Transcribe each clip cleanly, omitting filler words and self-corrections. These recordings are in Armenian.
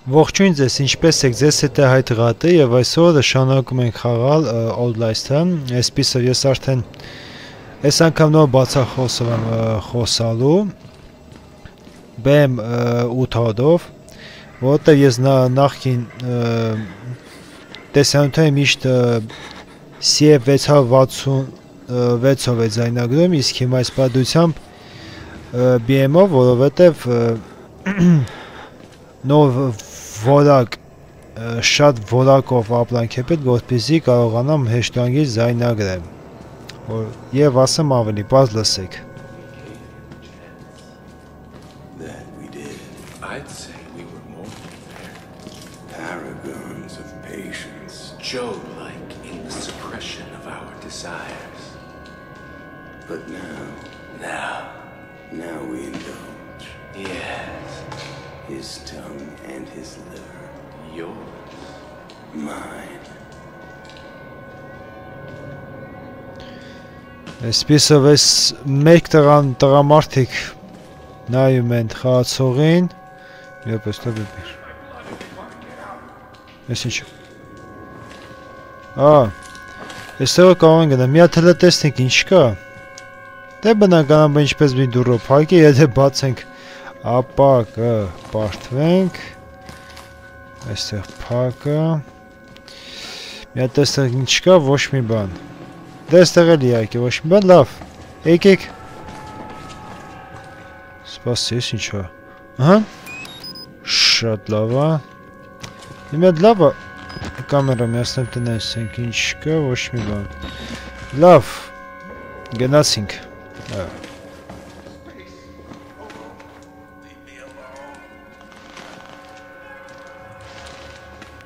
Ողջույն ձեզ, ինչպես եք, ձեզ հետ է Հայկ Ղատը եւ այսօր շարունակում ենք խաղալ Outlast-ը, այսպիսով ես արդեն այս անգամ նոր բացախոսով եմ խոսալու BM 8-ով, որովհետեւ ես նախքին տեսանյութային միշտ CF666-ով է ձայնագրում, իսկ հիմա այս պատմությամբ BM-ով, որովհետեւ նոր որակ շատ որակով ապրանք է պետք, որպեսզի կարողանամ հեշտանգից ձայնագրեմ, եւ ասեմ ավելի, բաց լսեք. I'd say we were more prepared. Paragons of patience. Job-like in the suppression of our desires. But now we indulge. Yes. His tongue and his liver. Yours. Mine. Այսպիսով այս մեկ տղամարդիկ նայում են խաղացողին. Եպես դա բեր. Այս ինչ։ Այստեղ կարող են գնալ, մի հատ հələ տեսնենք ինչ կա։ Դե բնականաբար ինչպես մի դուռը փակի, եթե բացենք ապա կպարտվենք, այստեղ փակը, մի հատ այստեղ ինչ կա, ոչ մի բան, դե այստեղ էլ իհարկե ոչ մի բան, լավ, եկեք, սպասի, ես ինչա, շատ լավ է, մի հատ լավ է, կամերա միասնեմ տնայսենք, ինչ կա, ոչ մի բան, լավ, գնացինք,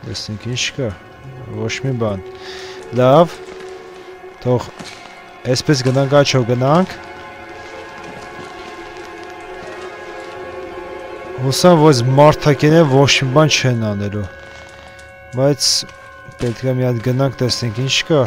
Տեսնենք ինչ կա, ոչ մի բան, լավ, թող այսպես գնանք, աչով գնանք, հուսամ, որ մարդակեն է ոչ մի բան չեն անելու, բայց պետք է մի հատ գնանք, տեսնենք ինչ կա,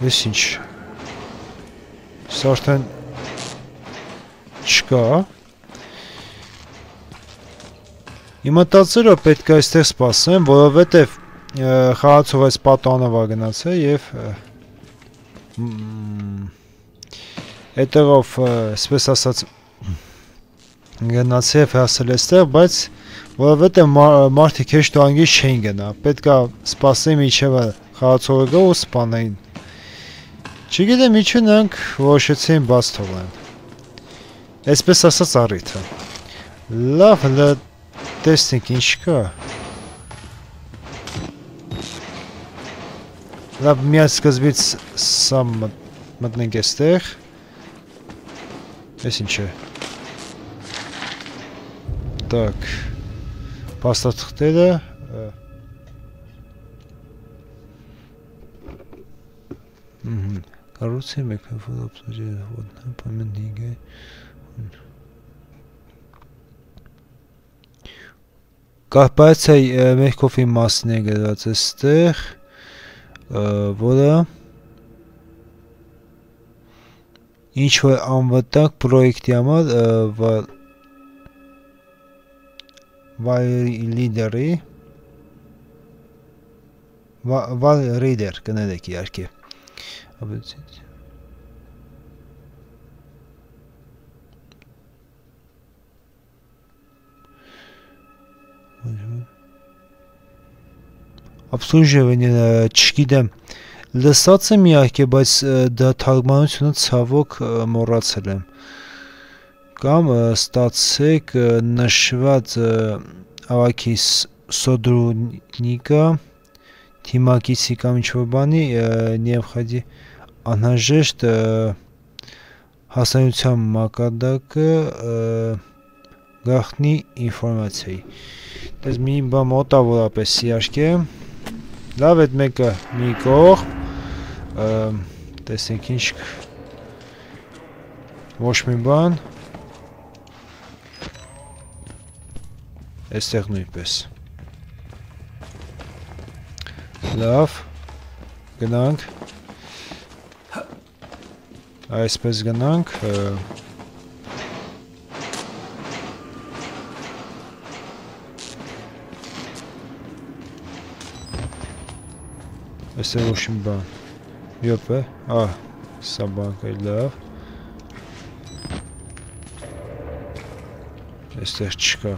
Ես ինչ, սա արդեն չկա, իմ մտածել որ պետք է այստեղ սպասեմ, որովհետև խաղացող այս պատանով է գնացել և այդտեղով, այսպես ասած, գնացել և հասել այստեղ, բայց որովհետև մարդիկ հեշտ ու անգից չէին գնա, պետք է սպասեմ իջև խաղացողը գա ու սպանային, չգիտեմ ինչու նրանք որոշեցին բաց թողեն, այսպես ասած առիթը, լավ տեսնենք ինչ կա, լավ միած սկզբից սա մտնենք այստեղ, այս ինչ է, так, փաստաթղթերը, Коррупция, микрофон, обслуживание, водная, памятники. Կապացիայի մեղքովի մասն է գրած այստեղ, որը ինչ-որ անվտանգ պրոյեկտի համար վայրիդեր կներեք իհարկե, Обслуживание, չգիտեմ, լսած եմ իհարկե, բայց դա թարգմանությունը ցավոք մոռացել եմ, կամ ստացեք նշված ավագի сотрудника, թիմակիցի կամ ինչ-որ բանի необходимо անհրաժեշտ հասարակության մակարդակը գաղտնի ինֆորմացիայի, դες մի բան մոտավորապես իհարկե, լավ այդ մեկը մի կողմ, տեսենք ինչ ոչ մի բան, Այստեղ նույնպես։ Լավ։ Գնանք։ Այսպես գնանք։ Այստեղ ոչ մի բան։ Յոպ է։ Սա բանկը լավ։ Այստեղ չկա։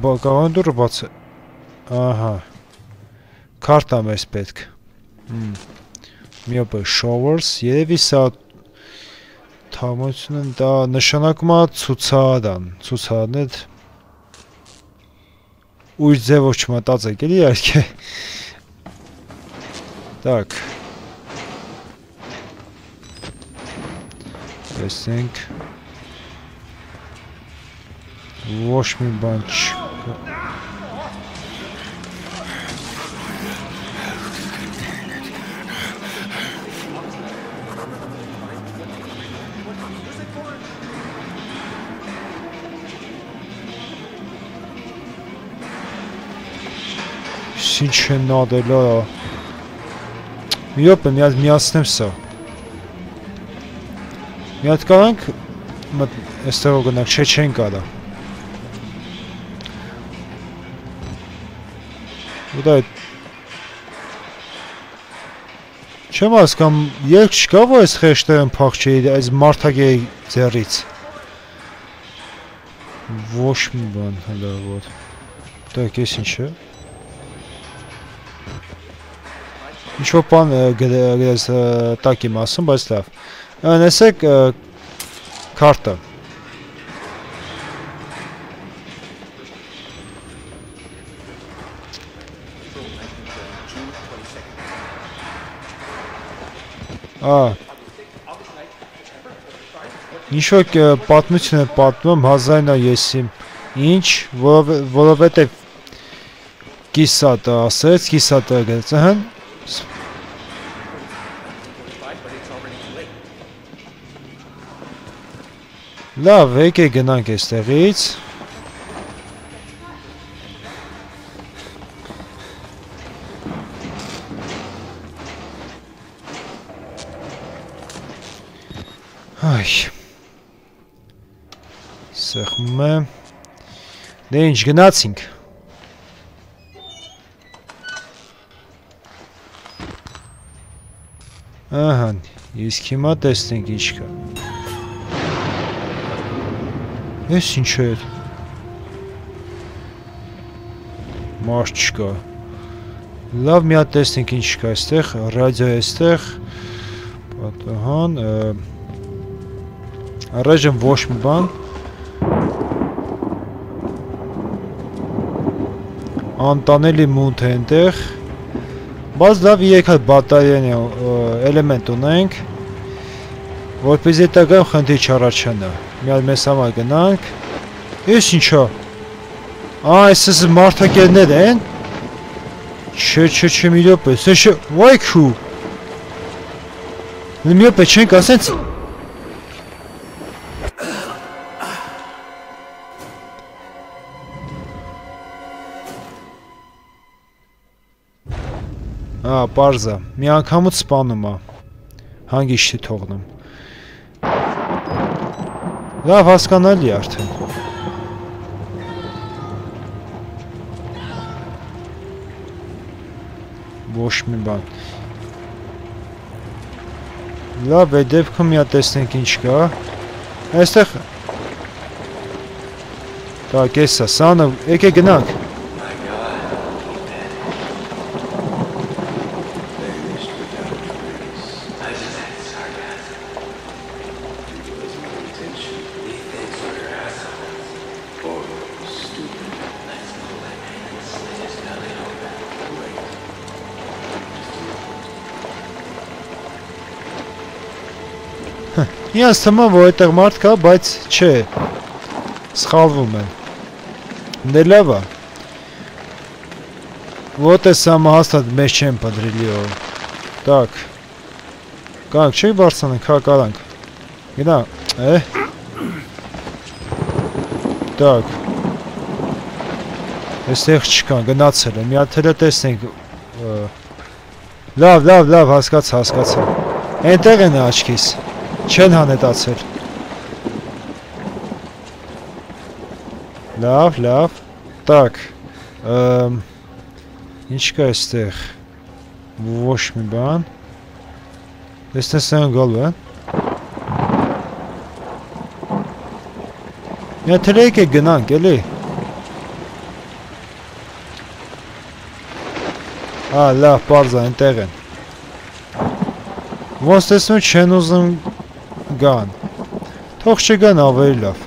Կարող են դուրը բաց է։ Ահա։ Քարտա մեզ պետք։ Միոպ է showers, երևի սա թամությունն դա նշանակում է ցուցադան։ Ցուցադն է ուր ձևով չմտածեք էլի իհարկե։ Так. Տեսնենք։ Ոչ մի բան չկա։ Ինչ են նադելա։ Միոպ է միացնեմ սա։ Մի հատ կարանք այստեղով գնանք, չեն կարա։ Ու դա չեմ հասկամ, երկ չկա, որ այս խեշտերն փախչեի այս մարդագեի ձեռից։ Ոչ մի բան հələ որ։ Так, ես ինչ է։ Ինչ-որ բան գրես տակի մասում, բայց լավ։ Անեսեք քարտը։ Ինչ-որ պատմություն է պատմում հազարինա եսիմ։ Ինչ, որովհետև կիսատը ասեց, կիսատը գրեց, հն։ Լավ, եկեք գնանք այստեղից։ Այ։ Սեղմում եմ։ Դե ինչ գնացինք։ Ահա, իսկ հիմա տեսնենք ինչ կա։ Ես ինչ է։ Մարդ չկա։ Լավ մի հատ տեսնենք ինչ կա այստեղ, ռադիո է այստեղ։ Պատահան, առայժմ ոչ մի բան։ Անտանելի մունդ է այնտեղ։ Բայց լավ երեք հատ բատարիան էլեմենտ ունենք, որպես հետագայում խնդիր չառաջանա։ Մի հատ մեզ համար գնանք։ Ես ինչա։ Այս մարդակերներ են։ Չէ, մի րոպե, սա վայքու։ Մի րոպե չենք ասենց։ Պարզա, մի անգամուց սպանում է, հանգիշտ չի թողնում։ Լավ հասկանալի արդեն։ Ոչ մի բան։ Լավ, այդ դեպքում մի հատ տեսնենք ինչ կա։ Այստեղ։ Так, էսա, սանը, եկեք գնանք։ Ինձ թվում է, որ այդտեղ մարդ կա, բայց չէ, սխալվում են։ Դե լավ է։ Вот է սամը հաստատ մեզ չեն պդրիլի օ։ Так, կանք չեք բարձանենք, հա կարանք։ Գնա, Так։ Այստեղ չկան, գնացել է, մի հատ էլ տեսնենք։ Լավ, հասկացա։ Այնտեղ են աչքիս։ Չեն հանետացել։ Լավ։ Так. Ինչ կա այստեղ։ Ոչ մի բան։ Տեսնես գալու է։ Մի հատ եկեք գնանք, էլի։ Լավ, պարզ է, այնտեղ են։ Ոնց տեսնում չեն ուզում գան։ Թող չգան ավելի լավ։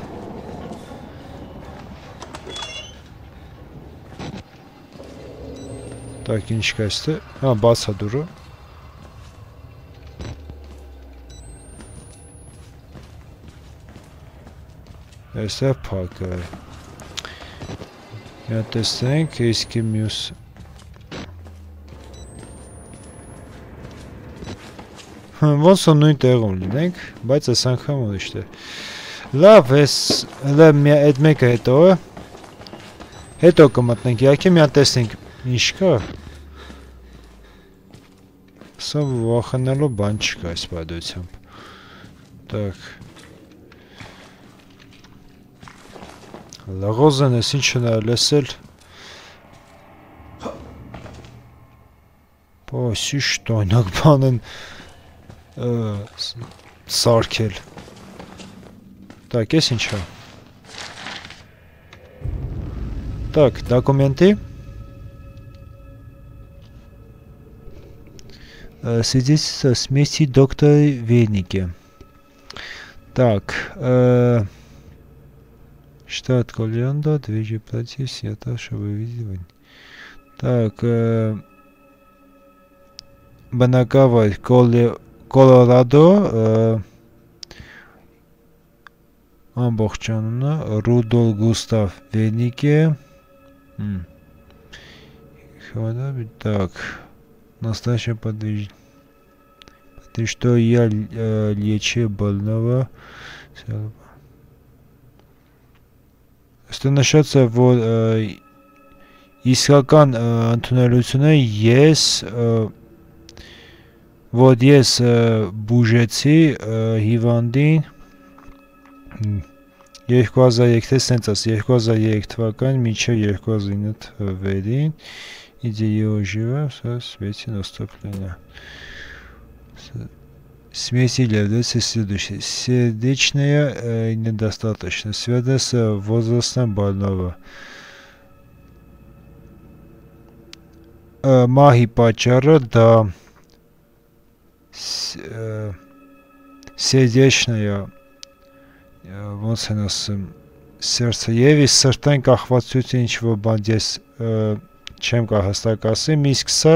Так, ինչ կա այստեղ։ Բաց է դուրը։ Այստեղ փակ է։ Մի հատ տեսնենք, իսկի մյուս։ Ոնց որ նույն տեղում լինենք, բայց այս անգամ ուրիշ է։ Լավ, այդ մեկը հետո է։ Հետո կմտնենք, իհարկե մի հատ տեսնենք ինչ կա։ Սա վախենալու բան չկա այս պատմությամբ։ Так. Լաղոզեն ես ինչ նա լսել։ Պոսի շտոյնակ բան են սարքել։ Так, ես ինչ է։ Так, документы. Свидетельство о смерти доктора Верники. Так, штат Колорадо, движи платье, света, чтобы видели. Так, Банагава, Колорадо, Ամբողջանունը Ռուդոլ Գուստավ Վերնիկե Так, настоящее подтверждение, что я лечу больного. Ստանշացը, որ իսկական ընդունելությունը ես բուժեցի հիվանդին 2003 թվականին մինչև 2009 թվականին где его живо со свете наступления. Смеси является следующей. Сердечная недостаточность связана с возрастом больного. Մահի պատճառը դա сердечная ոնց են ասում սերցը եւ սրտային կախվածություն ինչ-որ բան ես չեմ կարող հստակ ասեմ, իսկ սա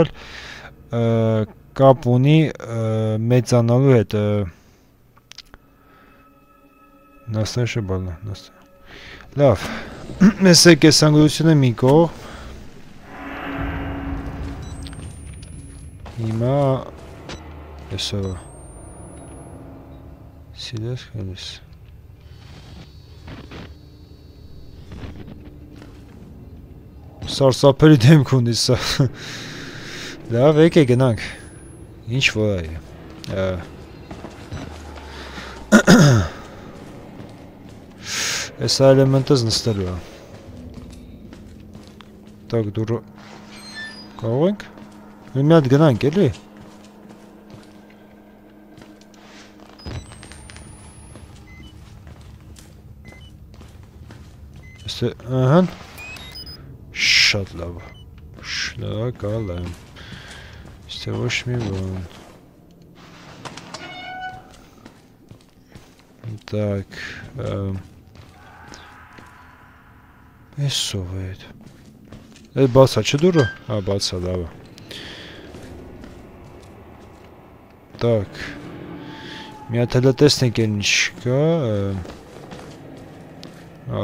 կապ ունի մեծանալու հետ Նաստաշը բալնա լավ ես եկես անգլությունը մի կողմ հիմա այսօր սիրես խելիս Սարսափելի դեմք ունի սա լավ եկե գնանք ինչ որ է այս էլեմենտը նստելու է так դուրը կարող ենք մի հատ գնանք էլի ահա Շատ լավ շնորհակալ եմ Ստե ոչ մի բան Так Էսով է Այդ բացա չէ դուրը բացա լավ Так Մի հատ հələ տեսնենք ինչ կա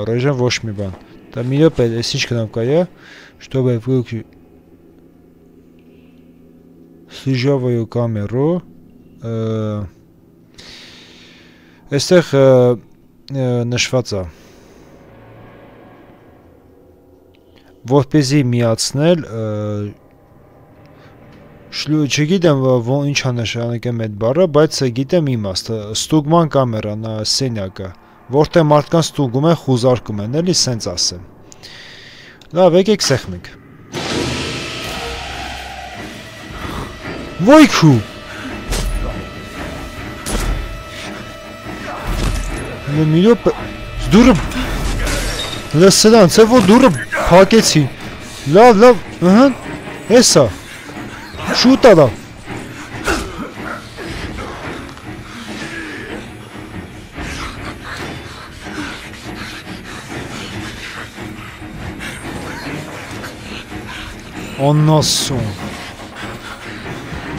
Ռեժիմ ոչ մի բան Да меня здесь кнопка я, чтобы выключить слежавую камеру. Այստեղ նշված է որպեսզի միացնել չգիտեմ ինչ է նշանակում այդ բառը, բայց գիտեմ իմաստը, ստուգման կամերան, սենյակը, որտեղ մարդկանց ստուգում են, խուզարկում են, էլի սենց ասեմ։ Լավ, եկեք սեղմենք։ Ոյքու։ Մի րոպե, դուրը լսելան, ցե որ դուրը փակեցի։ Լավ, ըհը, հեսա։ Շուտ ալա։ Աննասուն։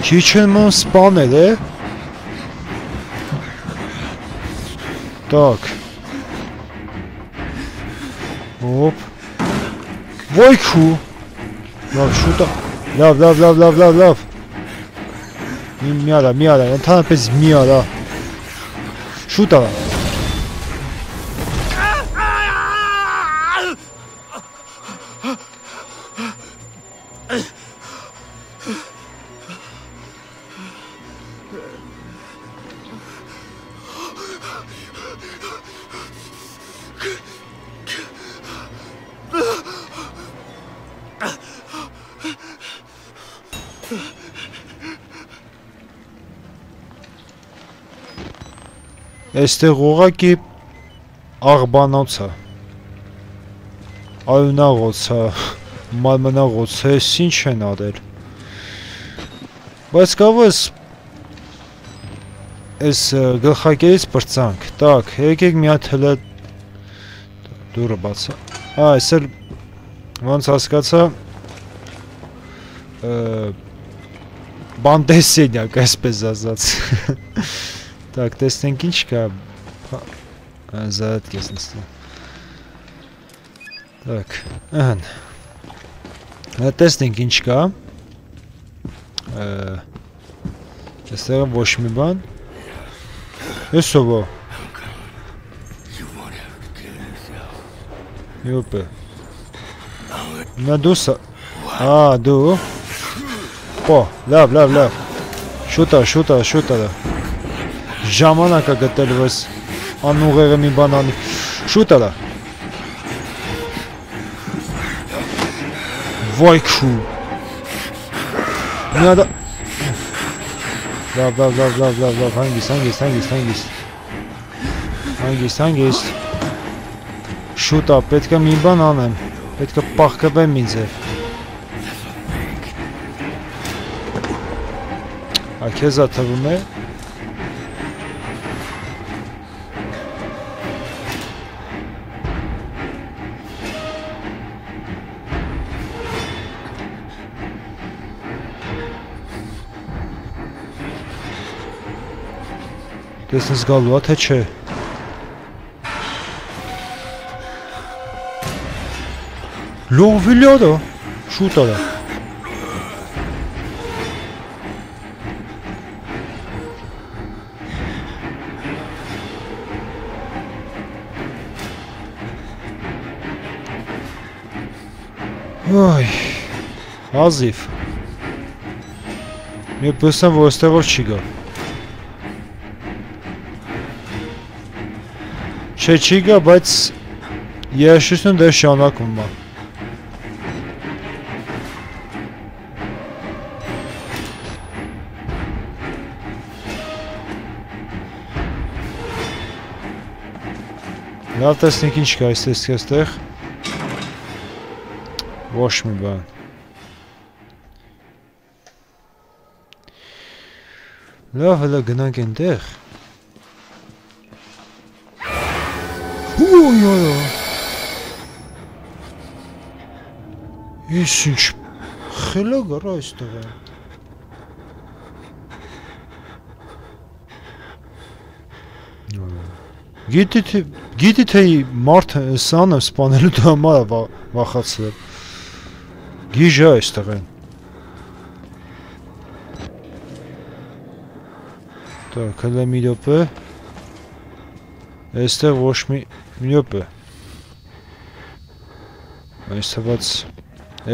Քիչ եմ սպանել, է։ Так. Оп. Ոյքու։ Լավ, շուտ ա։ Լավ։ Մի արա, ընդհանրապես մի արա։ Շուտ ա։ Այստեղ ուղղակի աղբանոց է, այունաղոց է, մանմնաղոց է, ինչ են արել։ Բայց կավոս այս գլխակերից պրծանք, տակ, եկեք մի հատ հլը դուրը բացա, այս էլ ոնց հասկացա բանդեսենյակ, այսպես ասած։ Так, տեսնենք ինչ կա, զարդ կես նստի։ Так, ըհն, տեսնենք ինչ կա, այստեղ ոչ մի բան, եսով ո, յոպե, նա դուսա, դու, լավ, շուտա, ժամանակը գտելու ես անուղեղը մի բան անի, շուտ ալա, ոյքու, միադա, լավ, հանգիստ, շուտա, պետք է մի բան անեմ, պետք է պաղկվեմ ինձ է, քեզ ա թվում է, Տեսնես գալու է, թե չէ։ Լողվիլ ադա, շուտ ադա։ Ոյ, հազիվ։ Մի պսեմ, որ ստեղով չի գա։ Չի գա, բայց երաշություն դեր շանակում է։ Լավ տեսնենք ինչ կա այստեղ, ոչ մի բան։ Լավ, հլը գնանք ենտեղ։ Ոյ, ես ինչ խելա գարա այստեղ է։ Գիտի թե մարդը սանը սպանելու դու համար է վախացել։ Գիժա այստեղ են։ Так, հլը մի րոպե։ Այստեղ ոչ մի րոպե։ Այս թվաց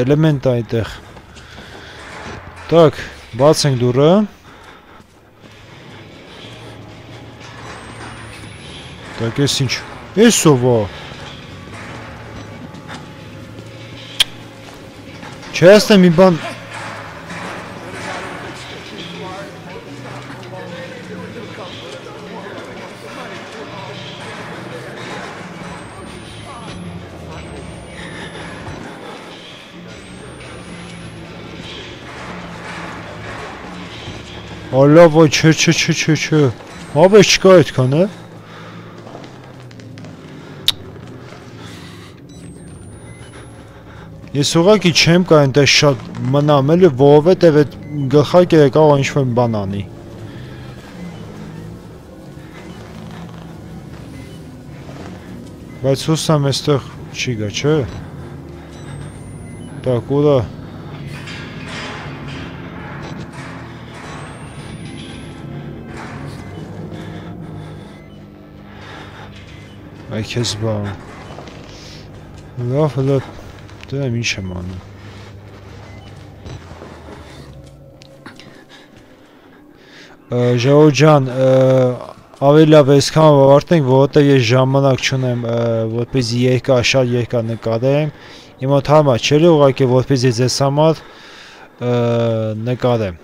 էլեմենտ այդտեղ։ Так, բացենք դուռը։ Так, ես ինչ։ Էս ով է։ Չէ, ասեմ մի բան։ Ալավ, չէ։ Հավես չկա այդքան, է։ Ես ուղղակի չեմ կա այնտեղ շատ մնամ, էլի որովհետև այդ գլխարկերը կարող ինչ-որ բան անի։ Բայց հուսամ այստեղ չի գա, չէ։ Так, ուրա։ Այ քեզ բան։ Լավ, հլը դեմ ինչ եմ անում։ Ժողովուրդ ջան, ավելի լավ այսքան ավարտենք, որովհետև ես ժամանակ չունեմ, որպեսզի շատ երկար նկարեմ։ Իմ մոտ համա չէ ուղղակի որպեսզի ձեզ համար նկարեմ։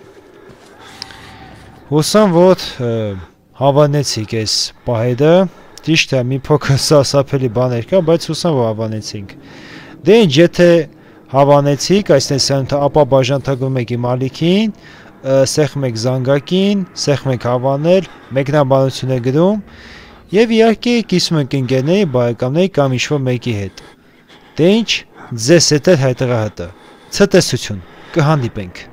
Հուսամ, որ հավանեցիք այս պահերը։ Ճիշտ է, մի փոքր սարսափելի բաներ կա, բայց հուսամ որ հավանեցինք։ Դե ինչ, եթե հավանեցիք, այսինքն ապա բաժանթակվում եք իմ ալիքին, սեղմում եք զանգակին, սեղմում եք հավանել, մեկնաբանություն եք գրում, եւ իհարկե կիսում եք ընկերների, բարեկամների կամ ինչ-որ մեկի հետ։ Դե ինչ, ձեզ հետ է հայտարարը։ Ցտեսություն, կհանդիպենք։